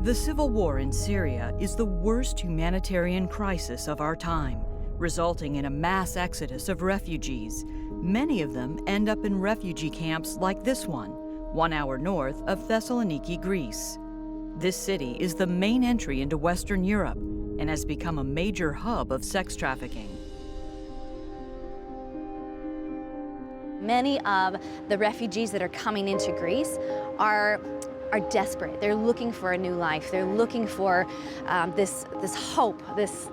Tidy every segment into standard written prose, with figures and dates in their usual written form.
The civil war in Syria is the worst humanitarian crisis of our time, resulting in a mass exodus of refugees. Many of them end up in refugee camps like this one, 1 hour north of Thessaloniki, Greece. This city is the main entry into Western Europe and has become a major hub of sex trafficking. Many of the refugees that are coming into Greece are desperate. They're looking for a new life. They're looking for this hope, this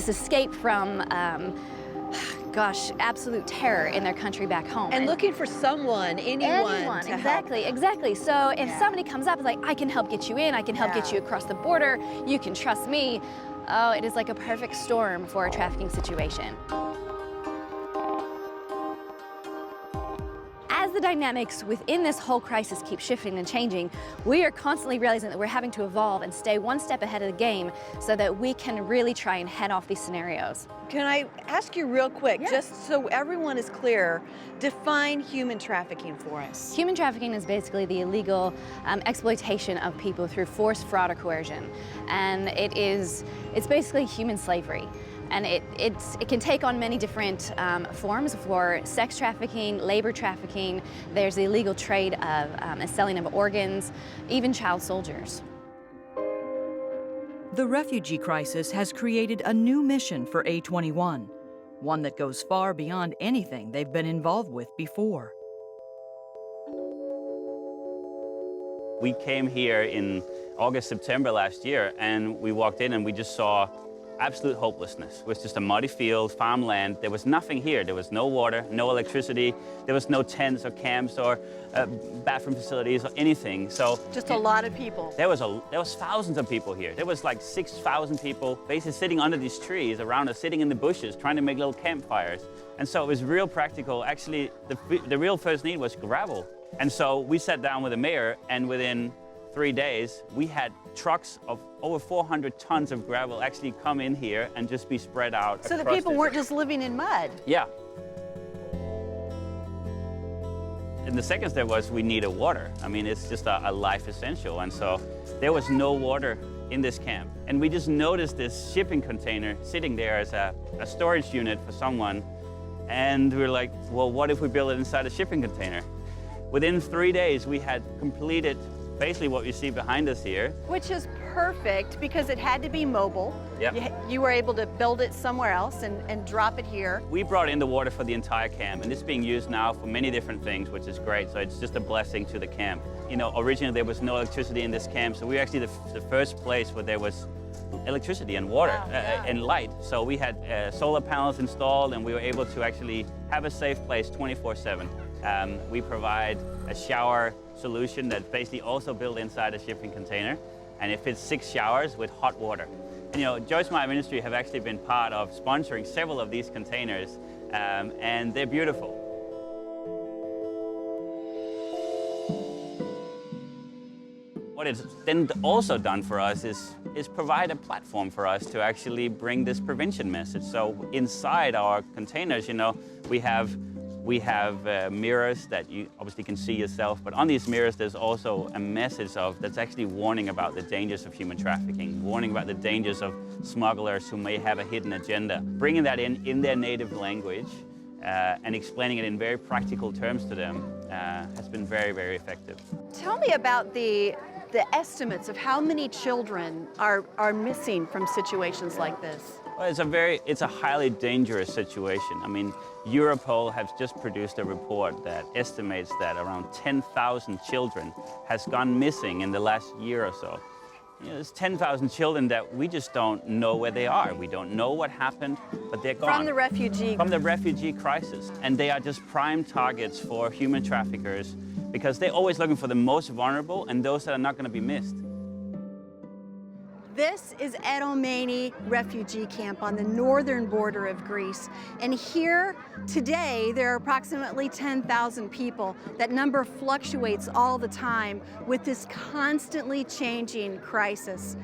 escape from absolute terror in their country back home. And looking for someone, anyone to exactly, help. Exactly. So if somebody comes up and like, I can help get you in, I can help get you across the border, you can trust me. Oh, it is like a perfect storm for a trafficking situation. As the dynamics within this whole crisis keep shifting and changing, we are constantly realizing that we're having to evolve and stay one step ahead of the game so that we can really try and head off these scenarios. Can I ask you real quick, just so everyone is clear, define human trafficking for us? Human trafficking is basically the illegal exploitation of people through force, fraud, or coercion. And it's basically human slavery. And it can take on many different forms for sex trafficking, labor trafficking. There's the illegal trade of and selling of organs, even child soldiers. The refugee crisis has created a new mission for A21, one that goes far beyond anything they've been involved with before. We came here in August, September last year, and we walked in and we just saw absolute hopelessness. It was just a muddy field, farmland. There was nothing here. There was no water, no electricity. There was no tents or camps or bathroom facilities or anything. So just a lot of people. There was thousands of people here. There was like 6,000 people basically sitting under these trees around us, sitting in the bushes, trying to make little campfires. And so it was real practical. Actually, the real first need was gravel. And so we sat down with the mayor, and within 3 days, we had trucks of over 400 tons of gravel actually come in here and just be spread out. So the people weren't just living in mud. Yeah. And the second step was we needed water. I mean, it's just a life essential. And so there was no water in this camp. And we just noticed this shipping container sitting there as a storage unit for someone. And we were like, well, what if we build it inside a shipping container? Within 3 days, we had completed basically what you see behind us here. Which is perfect because it had to be mobile. Yep. You were able to build it somewhere else and drop it here. We brought in the water for the entire camp, and it's being used now for many different things, which is great. So it's just a blessing to the camp. You know, originally there was no electricity in this camp, so we were actually the first place where there was electricity and water and light. So we had solar panels installed, and we were able to actually have a safe place 24/7. We provide a shower solution that's basically also built inside a shipping container, and it fits 6 showers with hot water. And, you know, Joyce Meyer Ministry have actually been part of sponsoring several of these containers, and they're beautiful. What it's then also done for us is provide a platform for us to actually bring this prevention message. So inside our containers, you know, we have mirrors that you obviously can see yourself, but on these mirrors there's also a message that's actually warning about the dangers of human trafficking, warning about the dangers of smugglers who may have a hidden agenda. Bringing that in their native language and explaining it in very practical terms to them has been very, very effective. Tell me about the estimates of how many children are missing from situations like this. Well, it's a highly dangerous situation. I mean, Europol has just produced a report that estimates that around 10,000 children has gone missing in the last year or so. You know, there's 10,000 children that we just don't know where they are. We don't know what happened, but they're gone. From the refugee crisis. And they are just prime targets for human traffickers because they're always looking for the most vulnerable and those that are not going to be missed. This is A21 refugee camp on the northern border of Greece. And here today, there are approximately 10,000 people. That number fluctuates all the time with this constantly changing crisis.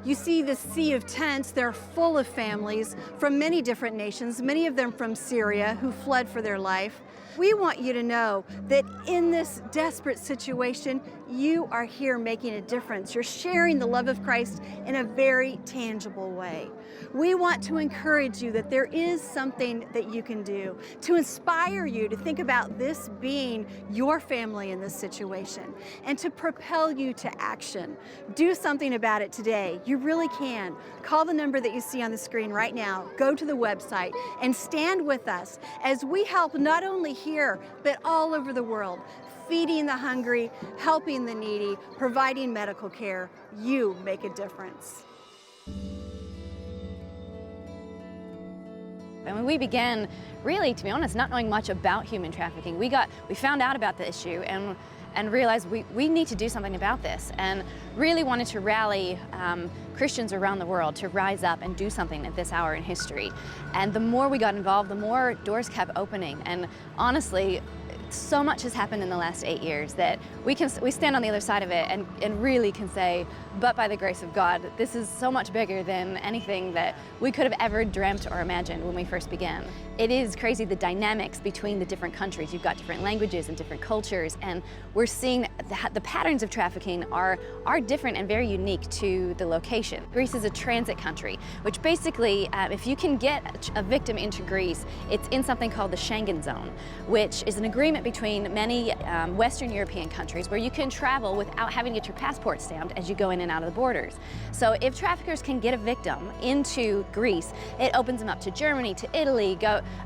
You see the sea of tents. They're full of families from many different nations, many of them from Syria who fled for their life. We want you to know that in this desperate situation, you are here making a difference. You're sharing the love of Christ in a very tangible way. We want to encourage you that there is something that you can do to inspire you to think about this being your family in this situation and to propel you to action. Do something about it today. You really can. Call the number that you see on the screen right now. Go to the website and stand with us as we help not only here, but all over the world, feeding the hungry, helping the needy, providing medical care. You make a difference. And when we began, really, to be honest, not knowing much about human trafficking, we found out about the issue and realized we need to do something about this, and really wanted to rally Christians around the world to rise up and do something at this hour in history. And the more we got involved, the more doors kept opening. And honestly, so much has happened in the last 8 years that we stand on the other side of it and really can say, but by the grace of God, this is so much bigger than anything that we could have ever dreamt or imagined when we first began. It is crazy, the dynamics between the different countries. You've got different languages and different cultures, and we're seeing the patterns of trafficking are different and very unique to the location. Greece is a transit country, which basically, if you can get a victim into Greece, it's in something called the Schengen zone, which is an agreement between many Western European countries where you can travel without having to get your passport stamped as you go in and out of the borders. So if traffickers can get a victim into Greece, it opens them up to Germany, to Italy,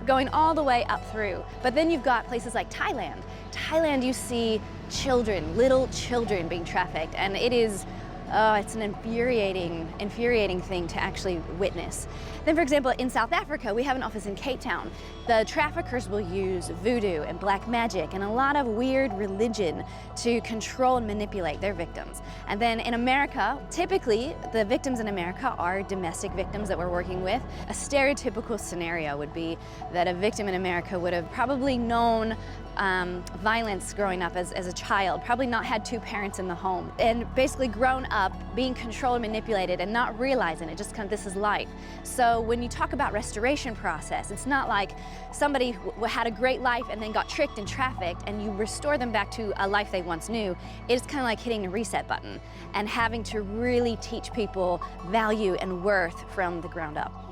going all the way up through. But then you've got places like Thailand. Thailand, you see children, little children being trafficked, and it is it's an infuriating thing to actually witness. Then, for example, in South Africa, we have an office in Cape Town. The traffickers will use voodoo and black magic and a lot of weird religion to control and manipulate their victims. And then in America, typically the victims in America are domestic victims that we're working with. A stereotypical scenario would be that a victim in America would have probably known violence growing up as a child, probably not had two parents in the home, and basically grown up being controlled and manipulated and not realizing it, just kind of this is life. So when you talk about restoration process, it's not like somebody had a great life and then got tricked and trafficked and you restore them back to a life they once knew. It's kind of like hitting a reset button and having to really teach people value and worth from the ground up.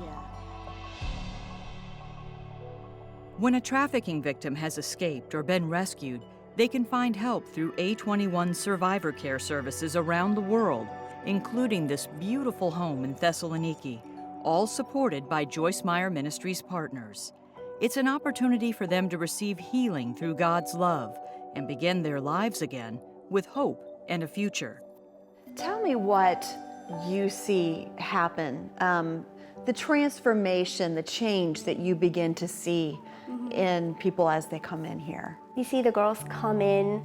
When a trafficking victim has escaped or been rescued, they can find help through A21 survivor care services around the world, including this beautiful home in Thessaloniki, all supported by Joyce Meyer Ministries partners. It's an opportunity for them to receive healing through God's love and begin their lives again with hope and a future. Tell me what you see happen, the transformation, the change that you begin to see in people as they come in here. You see the girls come in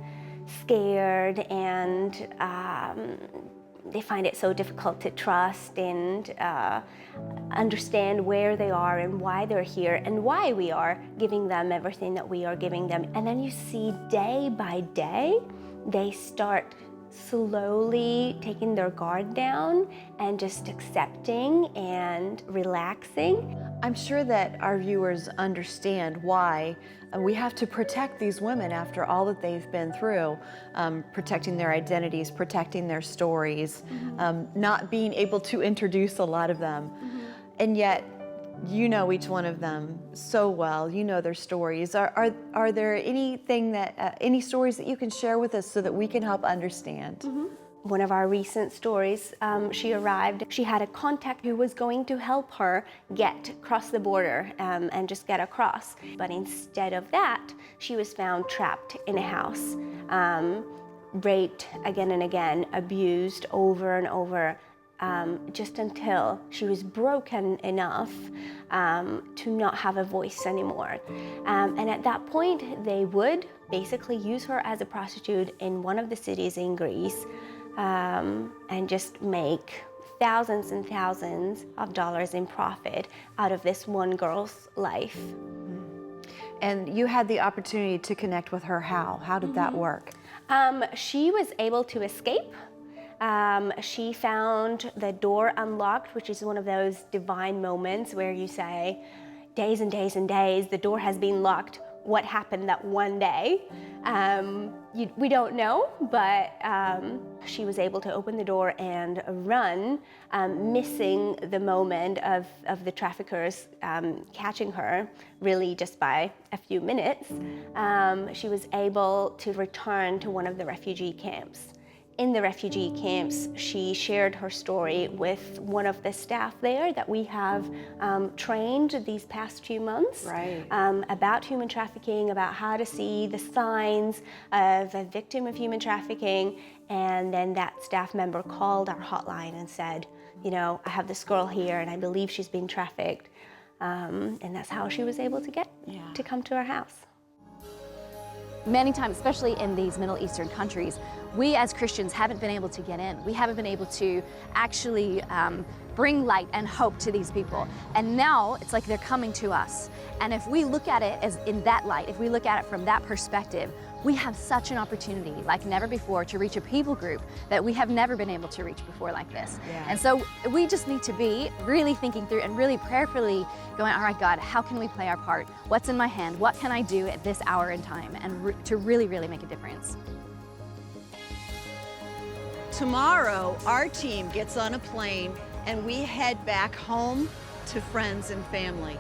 scared and they find it so difficult to trust and understand where they are and why they're here and why we are giving them everything that we are giving them. And then you see day by day, they start slowly taking their guard down and just accepting and relaxing. I'm sure that our viewers understand why we have to protect these women after all that they've been through, protecting their identities, protecting their stories, not being able to introduce a lot of them. And yet, you know each one of them so well, you know their stories. Are there anything that, any stories that you can share with us so that we can help understand? One of our recent stories, she arrived, she had a contact who was going to help her get across the border and just get across. But instead of that, she was found trapped in a house, raped again and again, abused over and over, just until she was broken enough to not have a voice anymore. And at that point, they would basically use her as a prostitute in one of the cities in Greece, and just make thousands and thousands of dollars in profit out of this one girl's life. And you had the opportunity to connect with her. How did that work? She was able to escape. She found the door unlocked, which is one of those divine moments where you say, days and days and days, the door has been locked. what happened that one day. We don't know, but she was able to open the door and run, missing the moment of the traffickers catching her, really just by a few minutes. She was able to return to one of the refugee camps. In the refugee camps, she shared her story with one of the staff there that we have trained these past few months about human trafficking, about how to see the signs of a victim of human trafficking. And then that staff member called our hotline and said, you know, I have this girl here and I believe she's being trafficked. And that's how she was able to get to come to our house. Many times, especially in these Middle Eastern countries, we as Christians haven't been able to get in. We haven't been able to actually bring light and hope to these people. And now it's like they're coming to us. And if we look at it as in that light, if we look at it from that perspective, we have such an opportunity like never before to reach a people group that we have never been able to reach before like this. And so we just need to be really thinking through and really prayerfully going, all right, God, how can we play our part? What's in my hand? What can I do at this hour in time? And to really, really make a difference. Tomorrow, our team gets on a plane and we head back home to friends and family.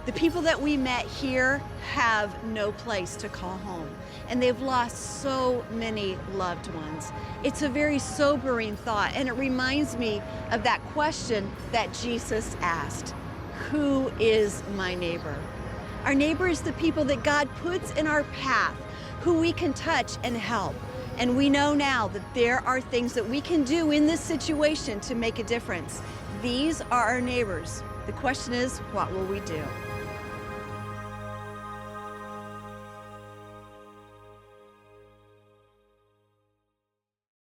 The people that we met here have no place to call home, and they've lost so many loved ones. It's a very sobering thought, and it reminds me of that question that Jesus asked, who is my neighbor? Our neighbor is the people that God puts in our path, who we can touch and help. And we know now that there are things that we can do in this situation to make a difference. These are our neighbors. The question is, what will we do?